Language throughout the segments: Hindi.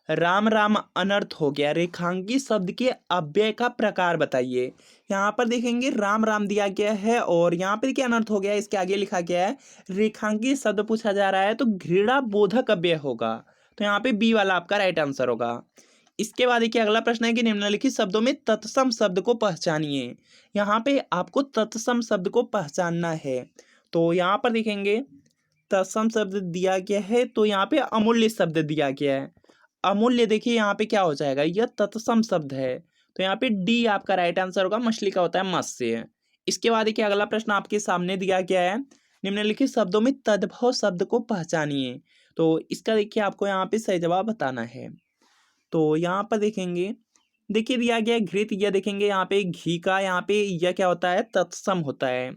राम राम अनर्थ हो गया, रेखांकित शब्द के अव्यय का प्रकार बताइए। यहाँ पर देखेंगे राम राम दिया गया है और यहाँ पर क्या अनर्थ हो गया है, इसके आगे लिखा गया है रेखांकित शब्द पूछा जा रहा है तो घृणा बोधक अव्यय होगा। तो यहाँ पे बी वाला आपका राइट आंसर होगा। इसके बाद देखिए अगला प्रश्न है कि निम्नलिखित शब्दों में तत्सम शब्द को पहचानिए। यहाँ पे आपको तत्सम शब्द को पहचानना है। तो यहाँ पर देखेंगे तत्सम शब्द दिया गया है तो यहाँ पे अमूल्य शब्द दिया गया है। अमूल्य देखिए यहाँ पे क्या हो जाएगा, यह तत्सम शब्द है तो यहाँ पे डी आपका राइट आंसर होगा। मछली का होता है मत्स्य। इसके बाद देखिए अगला प्रश्न आपके सामने दिया गया है, निम्नलिखित शब्दों में तद्भव शब्द को पहचानिए। तो इसका देखिए आपको यहाँ पे सही जवाब बताना है। तो यहाँ पर देखेंगे, देखिए दिया गया है घृत, यह देखेंगे यहाँ पे घी का, यहाँ पे यह क्या होता है तत्सम होता है।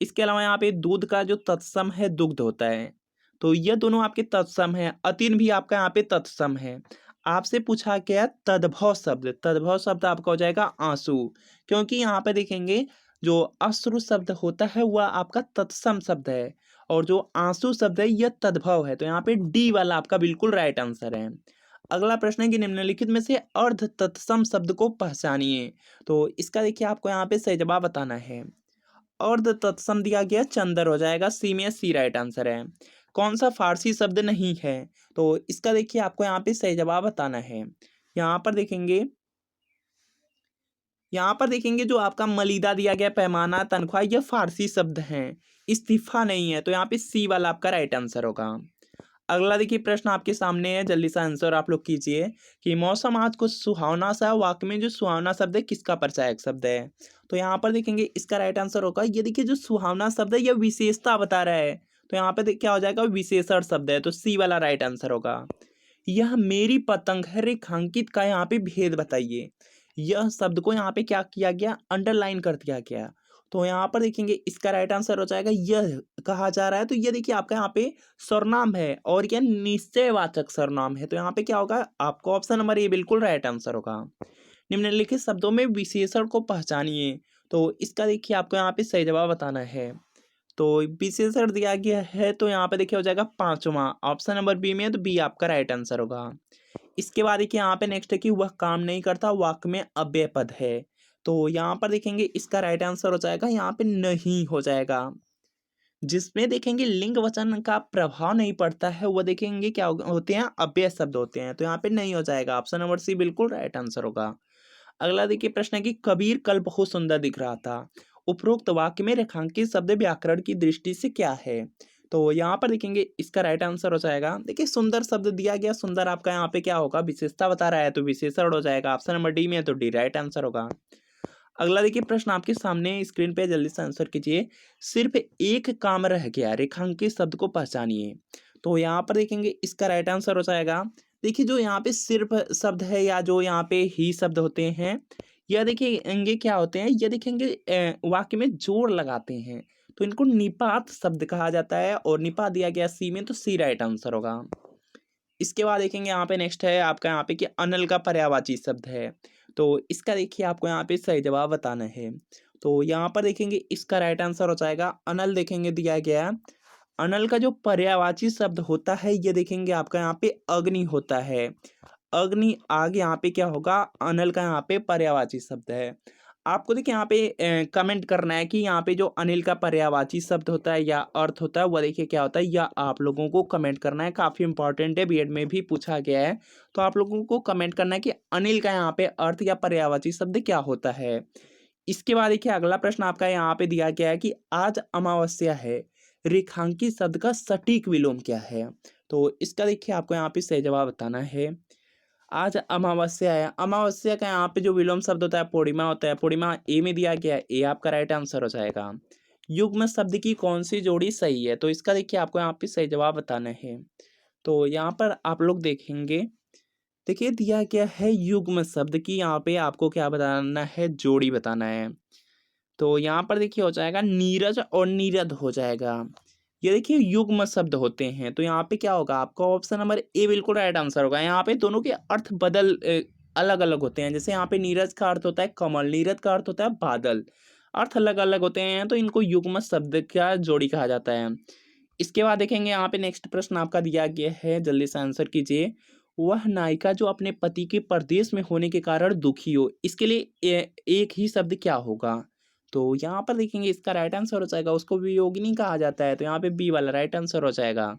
इसके अलावा यहाँ पे दूध का जो तत्सम है दुग्ध होता है। तो यह दोनों आपके तत्सम है। अतीन भी आपका यहाँ पे तत्सम है। आपसे पूछा गया तद्भव शब्द, तद्भव शब्द आपका हो जाएगा आंसू, क्योंकि यहाँ पे देखेंगे जो अश्रु शब्द होता है वह आपका तत्सम शब्द है और जो आंसू शब्द है यह तद्भव है। तो यहाँ पे डी वाला आपका बिल्कुल राइट आंसर है। अगला प्रश्न है कि निम्नलिखित में से अर्ध तत्सम शब्द को पहचानिए। तो इसका देखिए आपको यहाँ पे सही जवाब बताना है। अर्ध तत्सम दिया गया चंदर हो जाएगा, सी में सी राइट आंसर है। कौन सा फारसी शब्द नहीं है, तो इसका देखिए आपको यहाँ पे सही जवाब बताना है। यहाँ पर देखेंगे जो आपका मलिदा दिया गया पैमाना तनख्वाह यह फारसी शब्द है, इस्तीफा नहीं है। तो यहाँ पे सी वाला आपका राइट आंसर होगा। अगला देखिए प्रश्न आपके सामने है, जल्दी से आंसर आप लोग कीजिए कि मौसम आज कुछ सुहावना सा, वाक्य में जो सुहावना शब्द है किसका परिचायक शब्द है। तो यहाँ पर देखेंगे इसका राइट आंसर होगा, ये देखिए जो सुहावना शब्द है यह विशेषता बता रहा है। तो यहाँ पे क्या हो जाएगा, विशेषण शब्द है। तो सी वाला राइट आंसर होगा। यह मेरी पतंग है रेखांकित का यहाँ पे भेद बताइए। यह शब्द को यहाँ पे क्या किया गया, अंडरलाइन कर दिया गया। तो यहाँ पर देखेंगे इसका राइट आंसर हो जाएगा यह कहा जा रहा है। तो ये देखिए आपका यहाँ पे सर्वनाम है और यह निश्चयवाचक सर्वनाम है। तो यहाँ पे क्या होगा, आपको ऑप्शन नंबर ए बिल्कुल राइट आंसर होगा। निम्नलिखित शब्दों में विशेषण को पहचानिए। तो इसका देखिए आपको यहाँ पे सही जवाब बताना है। तो विशेषण दिया गया है तो यहाँ पे देखिए हो जाएगा पांचवा, ऑप्शन नंबर बी में है, तो बी आपका राइट आंसर होगा। इसके बाद देखिए यहाँ पे नेक्स्ट है कि वह काम नहीं करता, वाक्य में अव्यय पद है। तो यहाँ पर देखेंगे इसका राइट आंसर हो जाएगा यहाँ पे नहीं हो जाएगा। जिसमें देखेंगे लिंग वचन का प्रभाव नहीं पड़ता है वह देखेंगे क्या होते हैं, अव्यय शब्द होते हैं। तो यहाँ पे नहीं हो जाएगा, ऑप्शन नंबर सी बिल्कुल राइट आंसर होगा। अगला देखिए प्रश्न है कि कबीर कल बहुत सुंदर दिख रहा था, उपरोक्त वाक्य में रेखांकित शब्द व्याकरण की दृष्टि से क्या है। तो यहाँ पर देखेंगे इसका राइट आंसर हो जाएगा, देखिए सुंदर शब्द दिया गया, सुंदर आपका यहाँ पे क्या होगा, विशेषता बता रहा है तो विशेषण हो जाएगा। ऑप्शन नंबर डी में है तो डी राइट आंसर होगा। अगला देखिए प्रश्न आपके सामने स्क्रीन पे, जल्दी से आंसर कीजिए। सिर्फ एक काम रह गया, रेखांकित शब्द को पहचानिए। तो यहाँ पर देखेंगे इसका राइट आंसर हो जाएगा, देखिए जो यहाँ पे सिर्फ शब्द है या जो यहाँ पे ही शब्द होते हैं यह देखेंगे क्या होते हैं, यह देखेंगे वाक्य में जोड़ लगाते हैं तो इनको निपात शब्द कहा जाता है और निपात दिया गया सी में, तो सी राइट आंसर होगा। इसके बाद देखेंगे यहाँ पे नेक्स्ट है आपका यहाँ पे कि अनल का पर्यायवाची शब्द है। तो इसका देखिए आपको यहाँ पे सही जवाब बताना है। तो यहाँ पर देखेंगे इसका राइट आंसर हो जाएगा अनल, देखेंगे दिया गया है। अनल का जो पर्यायवाची शब्द होता है ये देखेंगे आपका यहाँ पे अग्नि होता है। अग्नि आग यहाँ पे क्या होगा, अनल का यहाँ पे पर्यायवाची शब्द है। आपको देखिए यहाँ पे कमेंट करना है कि यहाँ पे जो अनिल का पर्यायवाची शब्द होता है या अर्थ होता है वह देखिए क्या होता है, या आप लोगों को कमेंट करना है। काफ़ी इंपॉर्टेंट है, बीएड में भी पूछा गया है। तो आप लोगों को कमेंट करना है कि अनिल का यहाँ पे अर्थ या पर्यायवाची शब्द क्या होता है। इसके बाद देखिए अगला प्रश्न आपका यहाँ पे दिया गया है कि आज अमावस्या है, रेखांकित शब्द का सटीक विलोम क्या है। तो इसका देखिए आपको यहाँ पे सही जवाब बताना है। आज अमावस्या है, अमावस्या का यहाँ पे जो विलोम शब्द होता है पूर्णिमा होता है। पूर्णिमा ए में दिया गया है, ए आपका राइट आंसर हो जाएगा। युग्म शब्द की कौन सी जोड़ी सही है, तो इसका देखिए आपको यहाँ पे सही जवाब बताना है। तो यहाँ पर आप लोग देखेंगे, देखिए दिया गया है युग्म शब्द की, यहाँ पे आपको क्या बताना है, जोड़ी बताना है। तो यहाँ पर देखिए हो जाएगा नीरज और नीरद हो जाएगा। ये देखिए युग्म शब्द होते हैं तो यहाँ पे क्या होगा, आपका ऑप्शन नंबर ए बिल्कुल राइट आंसर होगा। यहाँ पे दोनों के अर्थ अलग अलग होते हैं। जैसे यहाँ पे नीरज का अर्थ होता है कमल, नीरद का अर्थ होता है बादल, अर्थ अलग अलग होते हैं तो इनको युग्म शब्द का जोड़ी कहा जाता है। इसके बाद देखेंगे यहाँ पे नेक्स्ट प्रश्न आपका दिया गया है, जल्दी से आंसर कीजिए। वह नायिका जो अपने पति के परदेश में होने के कारण दुखी हो, इसके लिए एक ही शब्द क्या होगा? तो यहाँ पर देखेंगे इसका राइट आंसर हो जाएगा, उसको वियोगिनी कहा जाता है, तो यहाँ पे बी वाला राइट आंसर हो जाएगा।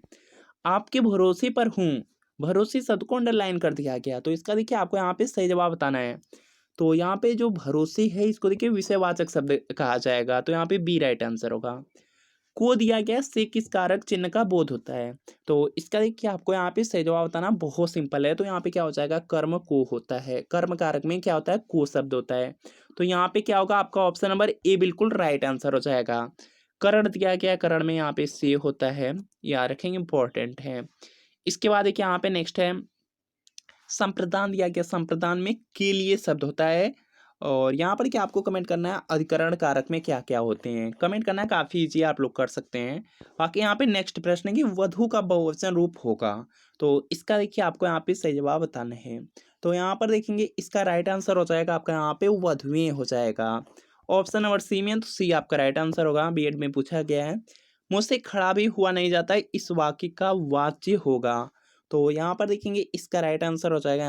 आपके भरोसे पर हूँ, भरोसे शब्द को अंडरलाइन कर दिया गया, तो इसका देखिए आपको यहाँ पे सही जवाब बताना है। तो यहाँ पे जो भरोसे है इसको देखिए विषयवाचक शब्द कहा जाएगा, तो यहाँ पे बी राइट आंसर होगा। को दिया गया से किस कारक चिन्ह का बोध होता है? तो इसका देखिए आपको यहाँ पे सही जवाब बताना बहुत सिंपल है, तो यहाँ पे क्या हो जाएगा, कर्म को होता है, कर्म कारक में क्या होता है, को शब्द होता है। तो यहाँ पे क्या होगा, आपका ऑप्शन नंबर ए बिल्कुल राइट आंसर हो जाएगा। करण दिया गया, करण में यहाँ पे से होता है, याद रखेंगे इंपॉर्टेंट है। इसके बाद देखिए यहाँ पे नेक्स्ट है संप्रदान दिया गया, संप्रदान में के लिए शब्द होता है। और यहाँ पर क्या आपको कमेंट करना है, अधिकरण कारक में क्या क्या होते हैं, कमेंट करना है, काफ़ी ईजी आप लोग कर सकते हैं। बाकी यहाँ पे नेक्स्ट प्रश्न है कि वधु का बहुवचन रूप होगा, तो इसका देखिए आपको यहाँ पे सही जवाब बताना है। तो यहाँ पर देखेंगे इसका राइट आंसर हो जाएगा आपका यहाँ पे वधुएं हो जाएगा, ऑप्शन नंबर सी में, तो सी आपका राइट आंसर होगा, बीएड में पूछा गया है। मुझसे खड़ा भी हुआ नहीं जाता है, इस वाक्य का वाच्य होगा। तो यहाँ पर देखेंगे इसका राइट आंसर हो जाएगा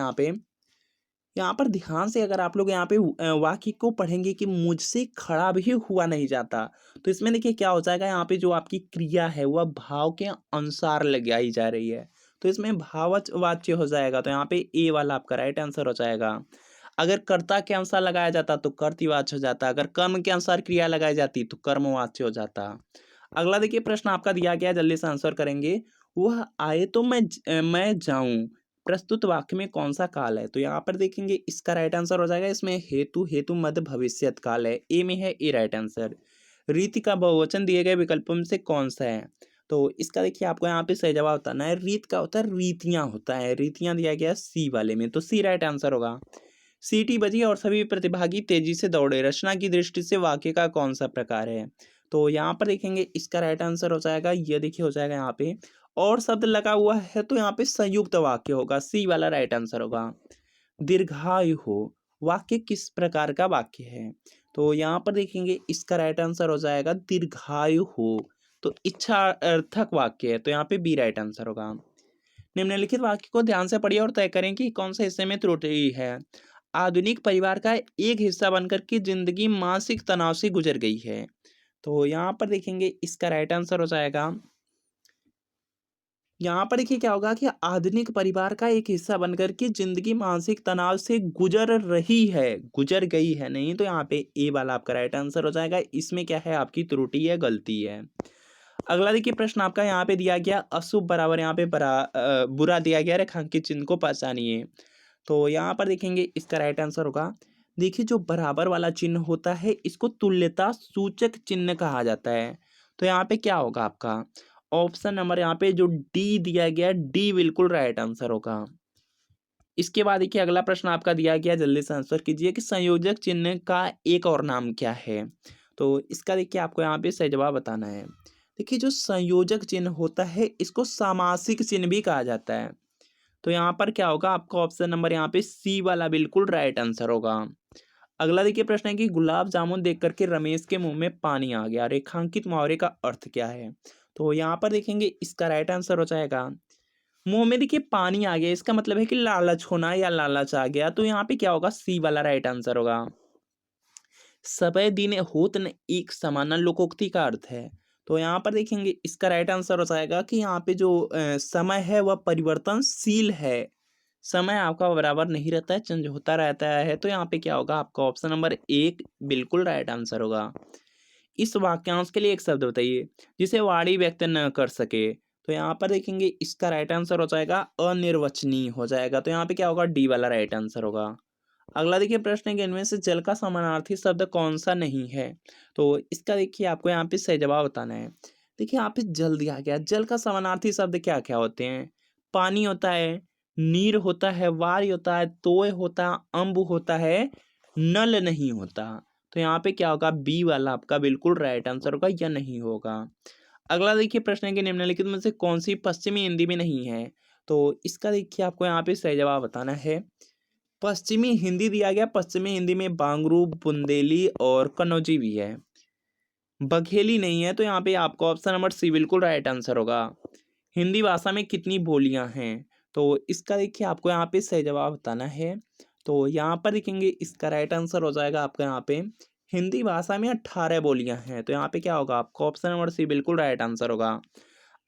यहाँ पर ध्यान से अगर आप लोग यहाँ पे वाक्य को पढ़ेंगे कि मुझसे खड़ा भी हुआ नहीं जाता, तो इसमें देखिए क्या हो जाएगा, यहाँ पे जो आपकी क्रिया है वह भाव के अनुसार लगाई जा रही है, तो इसमें भाववाच्य हो जाएगा, तो यहाँ पे ए वाला आपका राइट आंसर हो जाएगा। अगर कर्ता के अनुसार लगाया जाता तो कर्तृवाच्य हो जाता, अगर कर्म के अनुसार क्रिया लगाई जाती तो कर्मवाच्य हो जाता। अगला देखिए प्रश्न आपका दिया गया, जल्दी से आंसर करेंगे। वह आए तो मैं जाऊं, प्रस्तुत वाक्य में कौन सा काल है? तो यहाँ पर देखेंगे इसका राइट आंसर हो जाएगा, इसमें हेतु हेतु मध्य भविष्यत काल है, ए में है, ए राइट आंसर। रीति का बहुवचन दिए गए विकल्पों में से कौन सा है? तो इसका देखिए आपको यहाँ पे सही जवाब बताना है, रीत का होता है रीतियां होता है, रीतियां दिया गया सी वाले में, तो सी राइट आंसर होगा। सीटी बजी और सभी प्रतिभागी तेजी से दौड़े, रचना की दृष्टि से वाक्य का कौन सा प्रकार है? तो यहाँ पर देखेंगे इसका राइट आंसर हो जाएगा, ये देखिए हो जाएगा यहाँ पे और शब्द लगा हुआ है, तो यहाँ पे संयुक्त वाक्य होगा, सी वाला राइट आंसर होगा। दीर्घायु हो, वाक्य किस प्रकार का वाक्य है? तो यहाँ पर देखेंगे इसका राइट आंसर हो जाएगा दीर्घायु हो, तो इच्छा अर्थक वाक्य है, तो यहाँ पे बी राइट आंसर होगा। निम्नलिखित वाक्य को ध्यान से पढ़िए और तय करें कि कौन से हिस्से में त्रुटि है। आधुनिक परिवार का एक हिस्सा बनकर की जिंदगी मानसिक तनाव से गुजर गई है, तो यहाँ पर देखेंगे इसका राइट आंसर हो जाएगा, यहाँ पर देखिए क्या होगा कि आधुनिक परिवार का एक हिस्सा बनकर के जिंदगी मानसिक तनाव से गुजर रही है, गुजर गई है नहीं, तो यहाँ पे ए वाला आपका राइट आंसर हो जाएगा। इसमें क्या है, आपकी त्रुटि है, गलती है। अगला देखिए प्रश्न आपका यहाँ पे दिया गया, अशुभ बराबर यहाँ पे बुरा दिया गया, रेखांकित चिन्ह को पहचानिए। तो यहाँ पर देखेंगे इसका राइट आंसर होगा, देखिए जो बराबर वाला चिन्ह होता है इसको तुल्यता सूचक चिन्ह कहा जाता है, तो यहाँ पे क्या होगा आपका ऑप्शन नंबर यहाँ पे जो डी दिया गया, डी बिल्कुल राइट आंसर होगा। इसके बाद देखिए अगला प्रश्न आपका दिया गया, जल्दी से आंसर कीजिए कि संयोजक चिन्ह का एक और नाम क्या है? तो इसका देखिए आपको यहाँ पे सही जवाब बताना है। देखिए जो संयोजक चिन्ह होता है इसको सामासिक चिन्ह भी कहा जाता है, तो यहाँ पर क्या होगा, आपका ऑप्शन नंबर यहाँ पे सी वाला बिल्कुल राइट आंसर होगा। अगला देखिए प्रश्न है कि गुलाब जामुन देख करके रमेश के मुंह में पानी आ गया, रेखांकित मुहावरे का अर्थ क्या है? तो यहाँ पर देखेंगे इसका राइट आंसर हो जाएगा, मुंह में देखिए पानी आ गया, इसका मतलब है कि लालच होना या लालच आ गया, तो यहाँ पे क्या होगा, सी वाला राइट आंसर होगा। सबे दिन होत न एक समान लोकोक्ति का अर्थ है, तो यहाँ पर देखेंगे इसका राइट आंसर हो जाएगा कि यहाँ पे जो समय है वह परिवर्तनशील है, समय आपका बराबर नहीं रहता है, चेंज होता रहता है, तो यहाँ पे क्या होगा, आपका ऑप्शन नंबर एक बिल्कुल राइट आंसर होगा। इस वाक्यांश के लिए एक शब्द बताइए जिसे वाणी व्यक्त न कर सके, तो यहाँ पर देखेंगे इसका राइट आंसर हो जाएगा अनिर्वचनीय हो जाएगा, तो यहाँ पे क्या होगा, डी वाला राइट आंसर होगा। अगला देखिए प्रश्न है कि इनमें से जल का समानार्थी शब्द कौन सा नहीं है? तो इसका देखिए आपको यहाँ पे सही जवाब बताना है। देखिए यहाँ पे जल दिया गया, जल का समानार्थी शब्द क्या क्या होते हैं? पानी होता है, नीर होता है, वार होता है, तोय होता है, अम्ब होता है, नल नहीं होता, तो यहाँ पे क्या होगा, बी वाला आपका बिल्कुल राइट आंसर होगा, या नहीं होगा। अगला देखिए प्रश्न है कि निम्नलिखित में से कौन सी पश्चिमी हिंदी में नहीं है? तो इसका देखिए आपको यहाँ पे सही जवाब बताना है। पश्चिमी हिंदी दिया गया, पश्चिमी हिंदी में बांगरू, बुंदेली और कन्नौजी भी है, बघेली नहीं है, तो यहाँ पे आपका ऑप्शन नंबर सी बिल्कुल राइट आंसर होगा। हिंदी भाषा में कितनी बोलियां हैं? तो इसका देखिए आपको यहाँ पे सही जवाब बताना है। तो यहाँ पर देखेंगे इसका राइट आंसर हो जाएगा आपका यहाँ पे हिंदी भाषा में 18 बोलियां हैं। तो यहाँ पे क्या होगा आपका ऑप्शन नंबर सी बिल्कुल राइट आंसर होगा।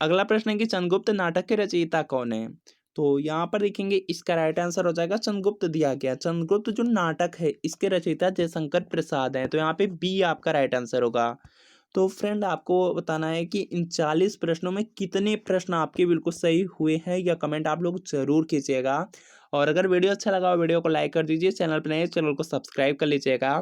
अगला प्रश्न है कि चंद्रगुप्त नाटक के रचयिता कौन है। तो यहाँ पर देखेंगे इसका राइट आंसर हो जाएगा चंद्रगुप्त दिया गया। चंद्रगुप्त जो नाटक है इसके रचयिता जयशंकर प्रसाद हैं। तो यहाँ पे बी आपका राइट आंसर होगा। तो फ्रेंड आपको बताना है कि इन 40 प्रश्नों में कितने प्रश्न आपके बिल्कुल सही हुए हैं या कमेंट आप लोग जरूर कीजिएगा। और अगर वीडियो अच्छा लगा हो वीडियो को लाइक कर दीजिए, चैनल पर नए चैनल को सब्सक्राइब कर लीजिएगा।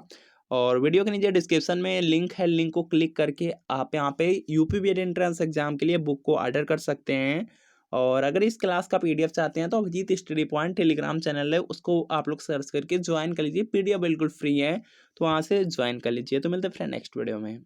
और वीडियो के नीचे डिस्क्रिप्शन में लिंक है, लिंक को क्लिक करके आप यहाँ पे यूपीपीएससी एंट्रेंस एग्जाम के लिए बुक को ऑर्डर कर सकते हैं। और अगर इस क्लास का पीडीएफ चाहते हैं तो Abhijeet study point Telegram channel है, उसको आप लोग सर्च करके ज्वाइन कर लीजिए। पीडीएफ बिल्कुल फ्री है, तो वहाँ से ज्वाइन कर लीजिए। तो मिलते हैं फ्रेंड नेक्स्ट वीडियो में।